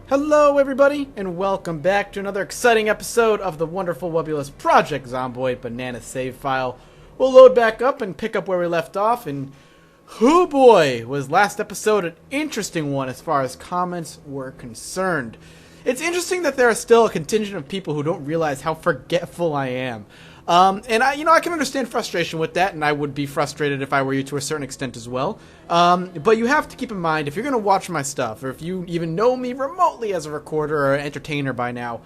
Hello everybody, and welcome back to another exciting episode of the wonderful, webulous Project Zomboid banana save file. We'll load back up and pick up where we left off, and oh boy, was last episode an interesting one as far as comments were concerned. It's interesting that there are still a contingent of people who don't realize how forgetful I am. And I can understand frustration with that, and I would be frustrated if I were you to a certain extent as well. But you have to keep in mind, if you're going to watch my stuff, or if you even know me remotely as a recorder or an entertainer by now,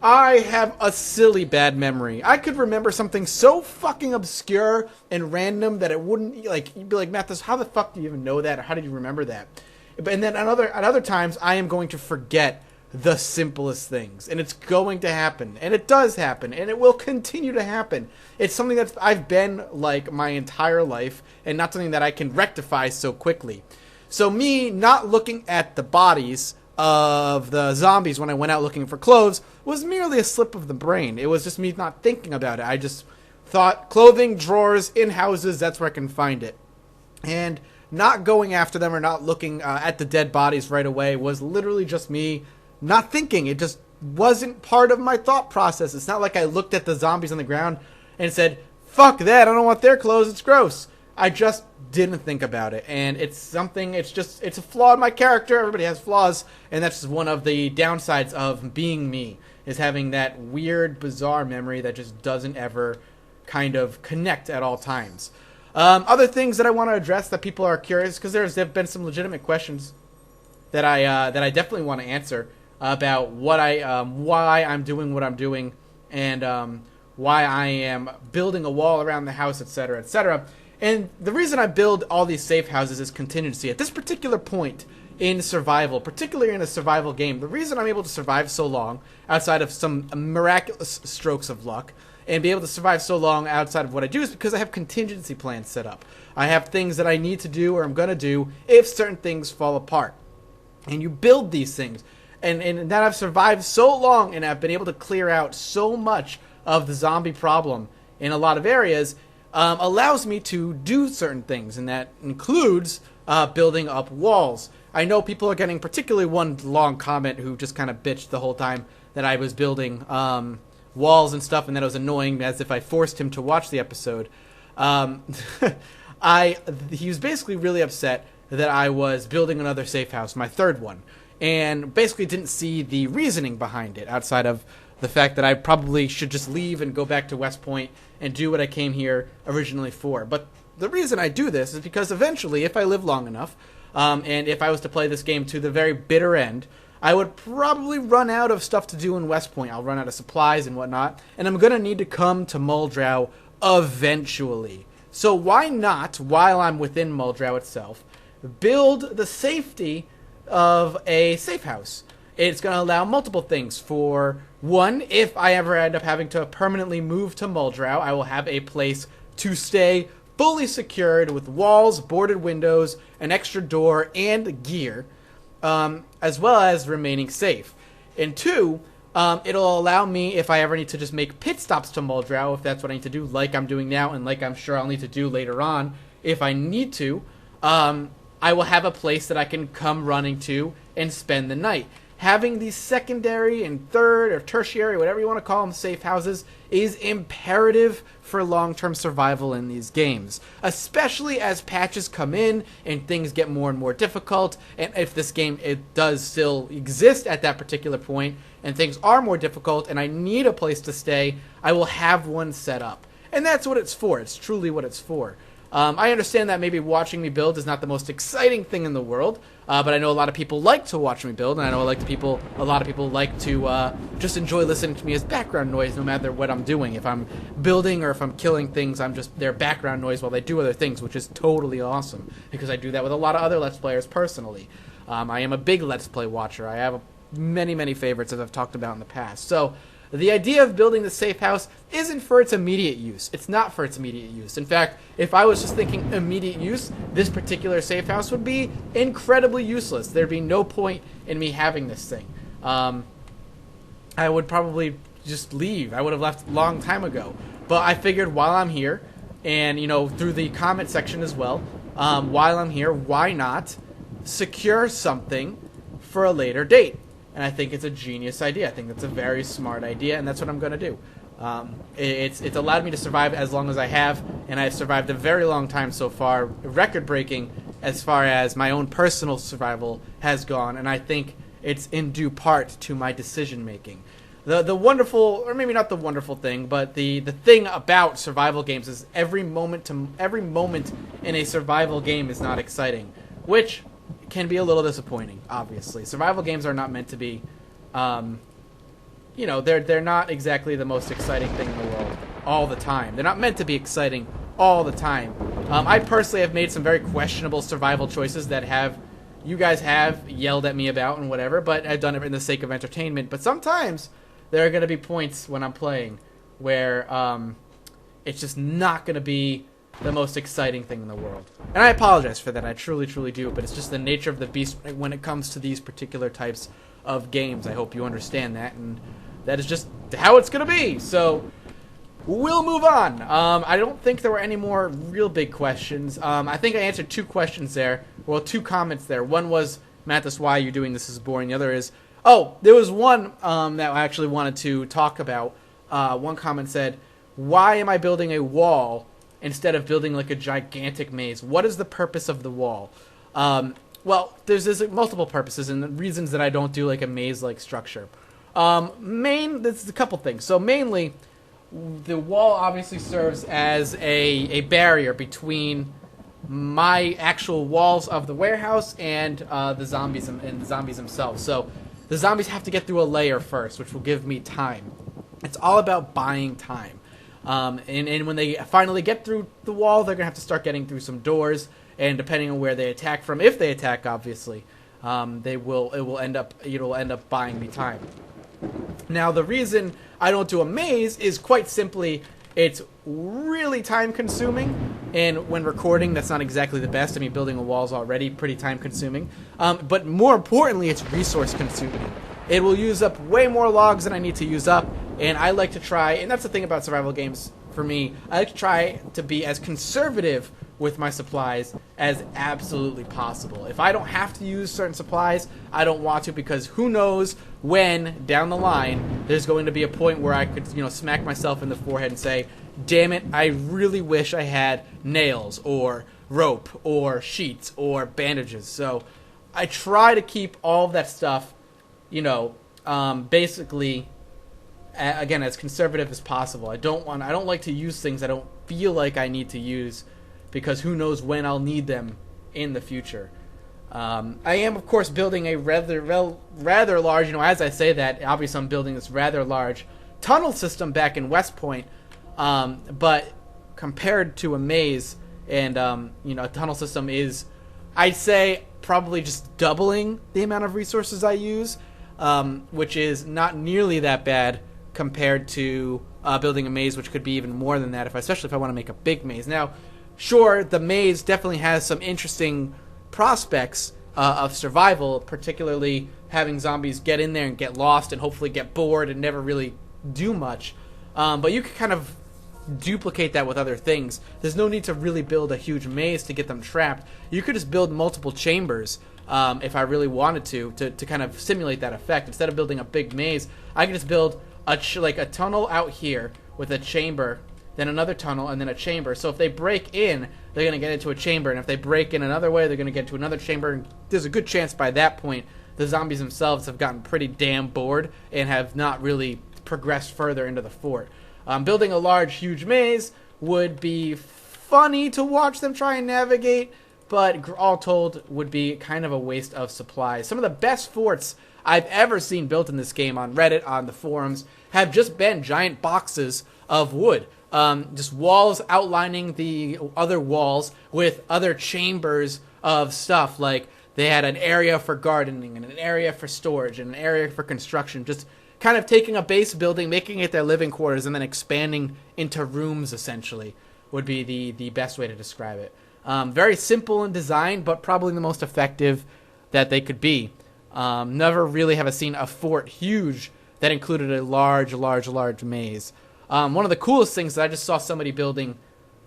I have a silly bad memory. I could remember something so fucking obscure and random that it wouldn't, you'd be like, Mathis, how the fuck do you even know that, or how did you remember that? And then at other times, I am going to forget the simplest things, and it's going to happen, and it does happen, and it will continue to happen. It's something that I've been like my entire life, and not something that I can rectify so quickly. So me not looking at the bodies of the zombies when I went out looking for clothes was merely a slip of the brain. It was just me not thinking about it. I just thought clothing, drawers, in houses, that's where I can find it. And not going after them or not looking at the dead bodies right away was literally just me not thinking. It just wasn't part of my thought process. It's not like I looked at the zombies on the ground and said, fuck that, I don't want their clothes, it's gross. I just didn't think about it. And it's a flaw in my character. Everybody has flaws, and that's just one of the downsides of being me, is having that weird, bizarre memory that just doesn't ever kind of connect at all times. Other things that I want to address that people are curious, because there have been some legitimate questions that I definitely want to answer about why I'm doing what I'm doing, and why I am building a wall around the house, etc., etc. And the reason I build all these safe houses is contingency. At this particular point in survival, particularly in a survival game, the reason I'm able to survive so long, outside of some miraculous strokes of luck, and be able to survive so long outside of what I do, is because I have contingency plans set up. I have things that I need to do or I'm going to do if certain things fall apart. And you build these things. And that I've survived so long, and I've been able to clear out so much of the zombie problem in a lot of areas, allows me to do certain things, and that includes building up walls. I know people are getting, particularly one long comment who just kind of bitched the whole time that I was building walls and stuff, and that it was annoying, as if I forced him to watch the episode. He was basically really upset that I was building another safe house, my third one, and basically didn't see the reasoning behind it, outside of the fact that I probably should just leave and go back to West Point and do what I came here originally for. But the reason I do this is because eventually, if I live long enough, and if I was to play this game to the very bitter end, I would probably run out of stuff to do in West Point. I'll run out of supplies and whatnot, and I'm going to need to come to Muldrow eventually. So why not, while I'm within Muldrow itself, build the safety of a safe house? It's going to allow multiple things. For one, if I ever end up having to permanently move to Muldrow, I will have a place to stay fully secured with walls, boarded windows, an extra door, and gear, as well as remaining safe. And two, it'll allow me, if I ever need to just make pit stops to Muldrow, if that's what I need to do, like I'm doing now, and like I'm sure I'll need to do later on, if I need to, I will have a place that I can come running to and spend the night. Having these secondary and third or tertiary, whatever you want to call them, safe houses is imperative for long-term survival in these games, especially as patches come in and things get more and more difficult. And if this game, it does still exist at that particular point and things are more difficult and I need a place to stay, I will have one set up. And that's what it's for. It's truly what it's for. I understand that maybe watching me build is not the most exciting thing in the world, but I know a lot of people like to watch me build, and I know a lot of people like to just enjoy listening to me as background noise no matter what I'm doing. If I'm building or if I'm killing things, I'm just their background noise while they do other things, which is totally awesome, because I do that with a lot of other Let's Players personally. I am a big Let's Play watcher. I have many, many favorites, as I've talked about in the past. So the idea of building the safe house isn't for its immediate use. It's not for its immediate use. In fact, if I was just thinking immediate use, this particular safe house would be incredibly useless. There'd be no point in me having this thing. I would probably just leave. I would have left a long time ago. But I figured while I'm here, and through the comment section as well, while I'm here, why not secure something for a later date? and I think it's a genius idea. I think it's a very smart idea, and that's what I'm going to do. It's allowed me to survive as long as I have, and I've survived a very long time so far, record-breaking as far as my own personal survival has gone, and I think it's in due part to my decision-making. The wonderful, or maybe not the wonderful thing, but the thing about survival games is every moment in a survival game is not exciting, which can be a little disappointing, obviously. Survival games are not meant to be, they're not exactly the most exciting thing in the world all the time. They're not meant to be exciting all the time. I personally have made some very questionable survival choices that you guys have yelled at me about and whatever, but I've done it in the sake of entertainment. But sometimes there are going to be points when I'm playing where it's just not going to be the most exciting thing in the world. And I apologize for that. I truly, truly do. But it's just the nature of the beast when it comes to these particular types of games. I hope you understand that. And that is just how it's going to be. So we'll move on. I don't think there were any more real big questions. I think I answered 2 questions there. Well, 2 comments there. One was, Mathis, why are you doing this is boring. The other is, there was one that I actually wanted to talk about. One comment said, why am I building a wall instead of building like a gigantic maze? What is the purpose of the wall? Well, there's multiple purposes and reasons that I don't do like a maze-like structure. There's a couple things. So mainly, the wall obviously serves as a barrier between my actual walls of the warehouse and the zombies themselves. So the zombies have to get through a layer first, which will give me time. It's all about buying time. And when they finally get through the wall, they're going to have to start getting through some doors. And depending on where they attack from, if they attack, obviously, it'll end up buying me time. Now, the reason I don't do a maze is quite simply it's really time-consuming. And when recording, that's not exactly the best. I mean, building a wall is already pretty time-consuming. But more importantly, it's resource-consuming. It will use up way more logs than I need to use up. And I like to try, and that's the thing about survival games for me, I like to try to be as conservative with my supplies as absolutely possible. If I don't have to use certain supplies, I don't want to, because who knows when, down the line, there's going to be a point where I could, smack myself in the forehead and say, damn it, I really wish I had nails, or rope, or sheets, or bandages. So I try to keep all of that stuff, basically, again, as conservative as possible. I don't like to use things I don't feel like I need to use, because who knows when I'll need them in the future. I am, of course, building a rather large, as I say that, obviously I'm building this rather large tunnel system back in West Point, but compared to a maze, and, a tunnel system is, I'd say, probably just doubling the amount of resources I use, which is not nearly that bad compared to building a maze, which could be even more than that, especially if I want to make a big maze. Now, sure, the maze definitely has some interesting prospects of survival, particularly having zombies get in there and get lost and hopefully get bored and never really do much. But you can kind of duplicate that with other things. There's no need to really build a huge maze to get them trapped. You could just build multiple chambers if I really wanted to kind of simulate that effect. Instead of building a big maze, I can just build a tunnel out here with a chamber, then another tunnel, and then a chamber. So if they break in, they're going to get into a chamber. And if they break in another way, they're going to get into another chamber. And there's a good chance by that point the zombies themselves have gotten pretty damn bored and have not really progressed further into the fort. Building a large, huge maze would be funny to watch them try and navigate, but all told would be kind of a waste of supplies. Some of the best forts I've ever seen built in this game on Reddit, on the forums, have just been giant boxes of wood. Just walls outlining the other walls with other chambers of stuff. Like they had an area for gardening and an area for storage and an area for construction. Just kind of taking a base building, making it their living quarters, and then expanding into rooms, essentially, would be the best way to describe it. Very simple in design, but probably the most effective that they could be. Never really have I seen a fort huge that included a large maze. One of the coolest things that I just saw somebody building,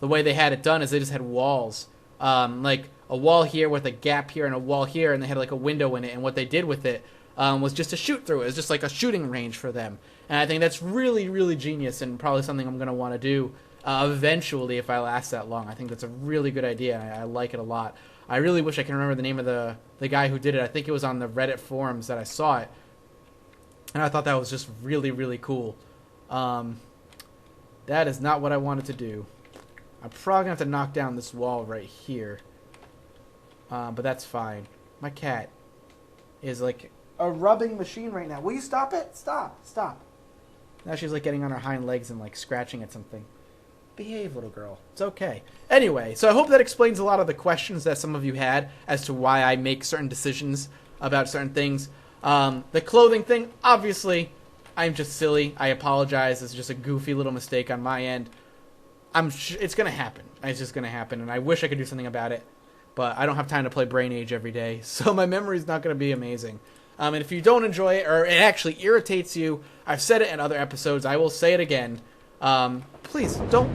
the way they had it done, is they just had walls. Like a wall here with a gap here and a wall here, and they had like a window in it. And what they did with it, was just to shoot through. It was just like a shooting range for them. And I think that's really, really genius and probably something I'm going to want to do eventually if I last that long. I think that's a really good idea. I like it a lot. I really wish I can remember the name of the guy who did it. I think it was on the Reddit forums that I saw it. And I thought that was just really, really cool. That is not what I wanted to do. I'm probably going to have to knock down this wall right here. But that's fine. My cat is like a rubbing machine right now. Will you stop it? Stop. Now she's like getting on her hind legs and like scratching at something. Behave, little girl. It's okay. Anyway, so I hope that explains a lot of the questions that some of you had as to why I make certain decisions about certain things. The clothing thing, obviously, I'm just silly. I apologize. It's just a goofy little mistake on my end. It's going to happen. It's just going to happen, and I wish I could do something about it, but I don't have time to play Brain Age every day, so my memory's not going to be amazing. And if you don't enjoy it, or it actually irritates you, I've said it in other episodes, I will say it again. Please don't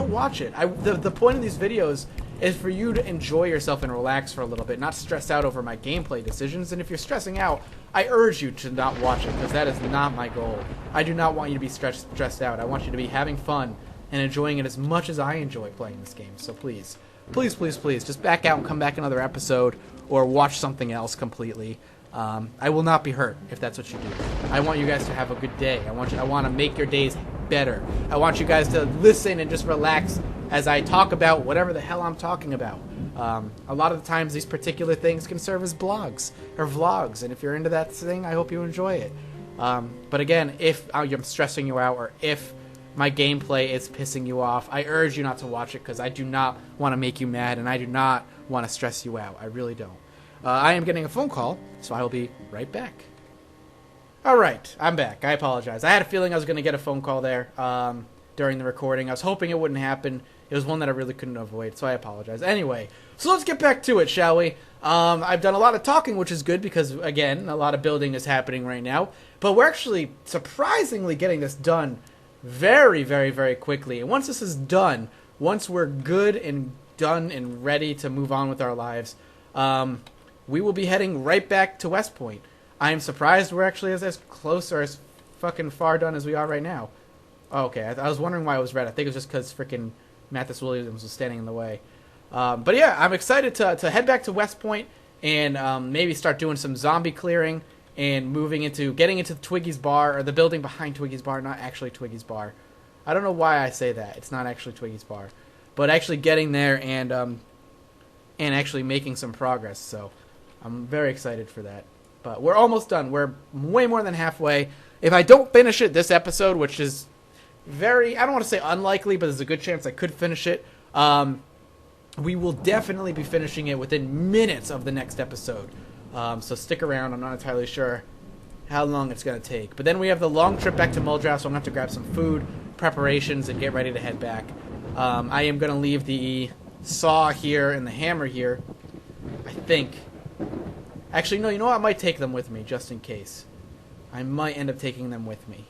watch it. The point of these videos is for you to enjoy yourself and relax for a little bit, not stress out over my gameplay decisions. And if you're stressing out, I urge you to not watch it, because that is not my goal. I do not want you to be stressed out. I want you to be having fun and enjoying it as much as I enjoy playing this game. So please, just back out and come back another episode, or watch something else completely. I will not be hurt if that's what you do. I want you guys to have a good day. I want to make your days better. I want you guys to listen and just relax as I talk about whatever the hell I'm talking about. A lot of the times these particular things can serve as blogs or vlogs, and if you're into that thing, I hope you enjoy it. But again, if I'm stressing you out, or if my gameplay is pissing you off, I urge you not to watch it, because I do not want to make you mad, and I do not want to stress you out. I really don't. I am getting a phone call, so I will be right back. Alright, I'm back. I apologize. I had a feeling I was going to get a phone call there during the recording. I was hoping it wouldn't happen. It was one that I really couldn't avoid, so I apologize. Anyway, so let's get back to it, shall we? I've done a lot of talking, which is good, because, again, a lot of building is happening right now. But we're actually surprisingly getting this done very, very, very quickly. And once this is done, once we're good and done and ready to move on with our lives, we will be heading right back to West Point. I am surprised we're actually as close or as fucking far done as we are right now. Oh, okay, I was wondering why it was red. I think it was just because freaking Mathis Williams was standing in the way. But yeah, I'm excited to head back to West Point and maybe start doing some zombie clearing and getting into Twiggy's bar, or the building behind Twiggy's bar, not actually Twiggy's bar. I don't know why I say that. It's not actually Twiggy's bar. But actually getting there and actually making some progress. So I'm very excited for that. But we're almost done. We're way more than halfway. If I don't finish it this episode, which is very, I don't want to say unlikely, but there's a good chance I could finish it, we will definitely be finishing it within minutes of the next episode. So stick around. I'm not entirely sure how long it's going to take. But then we have the long trip back to Muldrow, so I'm going to have to grab some food, preparations, and get ready to head back. I am going to leave the saw here and the hammer here, I think. Actually, no, you know what? I might take them with me, just in case. I might end up taking them with me.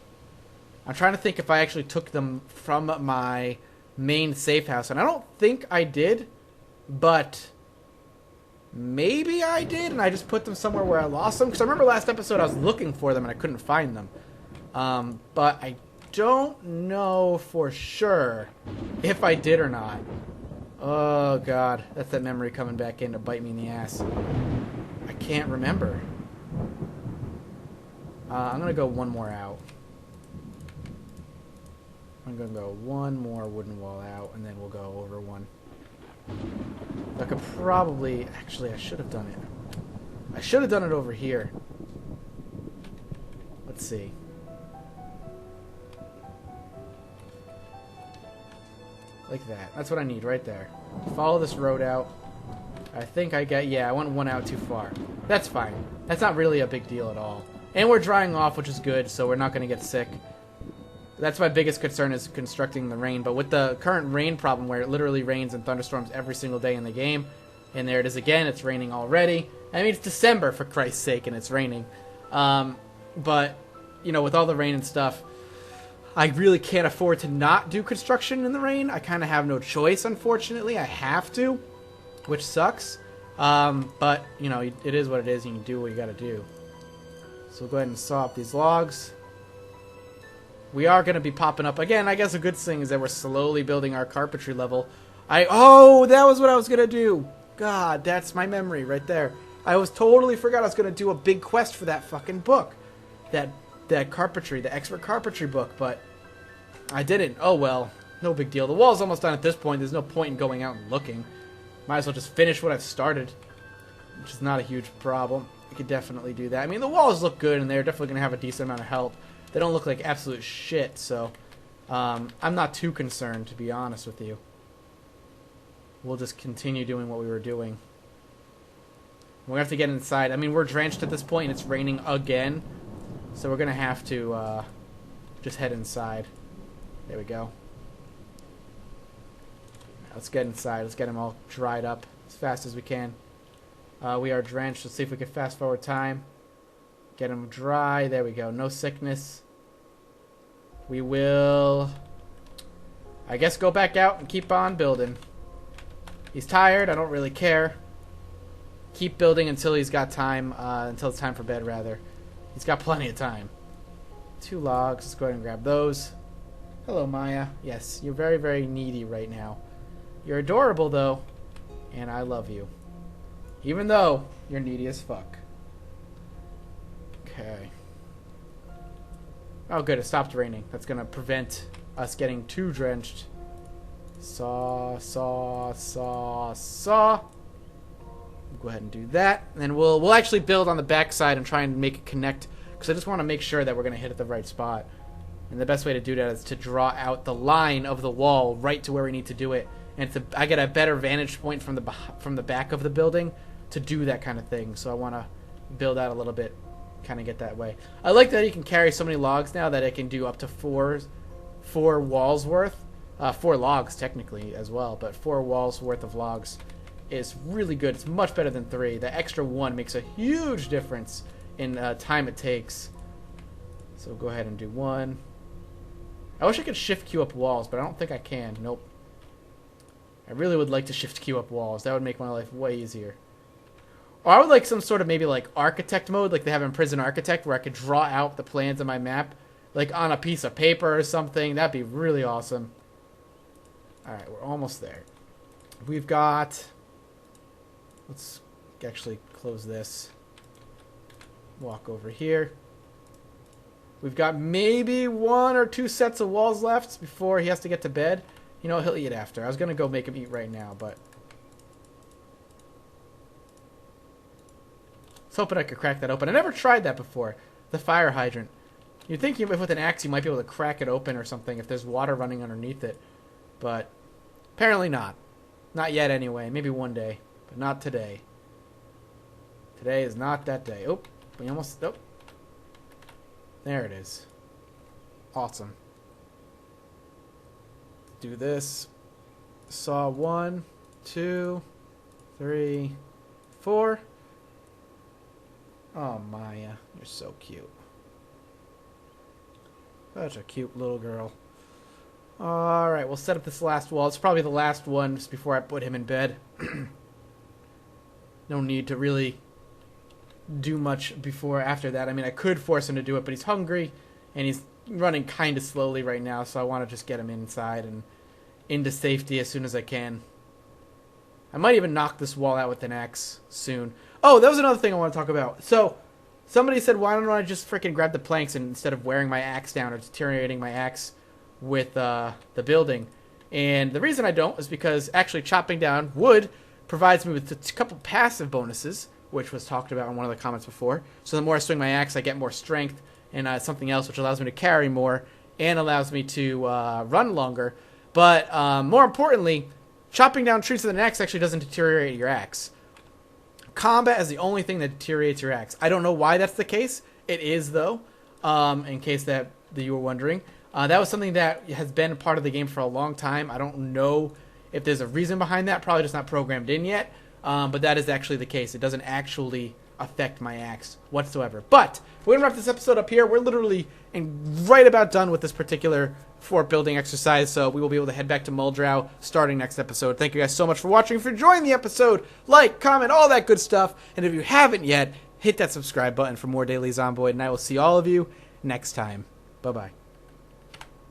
I'm trying to think if I actually took them from my main safe house, and I don't think I did, but maybe I did, and I just put them somewhere where I lost them, because I remember last episode I was looking for them and I couldn't find them. But I don't know for sure if I did or not. Oh, God. That's that memory coming back in to bite me in the ass. I can't remember. I'm going to go one more out. I'm going to go one more wooden wall out, and then we'll go over one. I could probably... Actually, I should have done it. I should have done it over here. Let's see. Like that. That's what I need right there. Follow this road out. I think I get... Yeah, I went one out too far. That's fine. That's not really a big deal at all. And we're drying off, which is good, so we're not going to get sick. That's my biggest concern, is constructing the rain. But with the current rain problem, where it literally rains and thunderstorms every single day in the game, and there it is again, it's raining already. I mean, it's December, for Christ's sake, and it's raining. But, you know, with all the rain and stuff, I really can't afford to not do construction in the rain. I kind of have no choice, unfortunately. I have to, which sucks. But, you know, it is what it is, and you do what you got to do. So we'll go ahead and saw up these logs. We are going to be popping up. Again, I guess a good thing is that we're slowly building our carpentry level. Oh, that was what I was going to do. God, that's my memory right there. I was totally forgot I was going to do a big quest for that fucking book. That carpentry, the expert carpentry book, but I didn't. Oh well, no big deal. The wall's almost done at this point. There's no point in going out and looking. Might as well just finish what I've started, which is not a huge problem. I could definitely do that. I mean, the walls look good, and they're definitely going to have a decent amount of help. They don't look like absolute shit, so I'm not too concerned, to be honest with you. We'll just continue doing what we were doing. We're going to have to get inside. I mean, we're drenched at this point, and it's raining again. So we're going to have to just head inside. There we go. Let's get inside. Let's get them all dried up as fast as we can. We are drenched. Let's see if we can fast forward time. Get them dry. There we go. No sickness. We will, I guess, go back out and keep on building. He's tired. I don't really care. Keep building until he's got time, until it's time for bed, rather. He's got plenty of time. 2 logs. Let's go ahead and grab those. Hello, Maya. Yes, you're very, very needy right now. You're adorable, though, and I love you. Even though you're needy as fuck. Okay. Oh, good. It stopped raining. That's going to prevent us getting too drenched. Saw. Go ahead and do that, and then we'll actually build on the back side and try and make it connect, because I just want to make sure that we're going to hit at the right spot. And the best way to do that is to draw out the line of the wall right to where we need to do it, and I get a better vantage point from the back of the building to do that kind of thing. So I want to build out a little bit, kind of get that way. I like that you can carry so many logs now that it can do up to four walls worth, 4 logs technically as well, but 4 walls worth of logs is really good. It's much better than 3. The extra 1 makes a huge difference in time it takes. So go ahead and do 1. I wish I could shift queue up walls, but I don't think I can. Nope. I really would like to shift queue up walls. That would make my life way easier. Or I would like some sort of maybe like architect mode, like they have in Prison Architect, where I could draw out the plans of my map, like on a piece of paper or something. That'd be really awesome. Alright, we're almost there. We've got... Let's actually close this. Walk over here. We've got maybe 1 or 2 sets of walls left before he has to get to bed. You know, he'll eat after. I was going to go make him eat right now, but... I was hoping I could crack that open. I never tried that before. The fire hydrant. You'd think with an axe you might be able to crack it open or something if there's water running underneath it. But apparently not. Not yet anyway. Maybe one day. But not today. Today is not that day. Oh, we almost... Oh. There it is. Awesome. Do this. Saw 1, 2, 3, 4. Oh, Maya. You're so cute. Such a cute little girl. Alright, we'll set up this last wall. It's probably the last one just before I put him in bed. No need to really do much before after that. I mean, I could force him to do it, but he's hungry, and he's running kind of slowly right now, so I want to just get him inside and into safety as soon as I can. I might even knock this wall out with an axe soon. Oh, that was another thing I want to talk about. So, somebody said, why don't I just freaking grab the planks and instead of wearing my axe down or deteriorating my axe with the building? And the reason I don't is because actually chopping down wood provides me with a couple passive bonuses, which was talked about in one of the comments before. So the more I swing my axe, I get more strength and something else, which allows me to carry more and allows me to run longer. But more importantly, chopping down trees with an axe actually doesn't deteriorate your axe. Combat is the only thing that deteriorates your axe. I don't know why that's the case. It is, though, in case that you were wondering. That was something that has been a part of the game for a long time. I don't know if there's a reason behind that. Probably just not programmed in yet. But that is actually the case. It doesn't actually affect my axe whatsoever. But we're going to wrap this episode up here. We're literally right about done with this particular fort building exercise, so we will be able to head back to Muldrow starting next episode. Thank you guys so much for watching, for enjoying the episode. Like, comment, all that good stuff. And if you haven't yet, hit that subscribe button for more daily Zomboid, and I will see all of you next time. Bye-bye.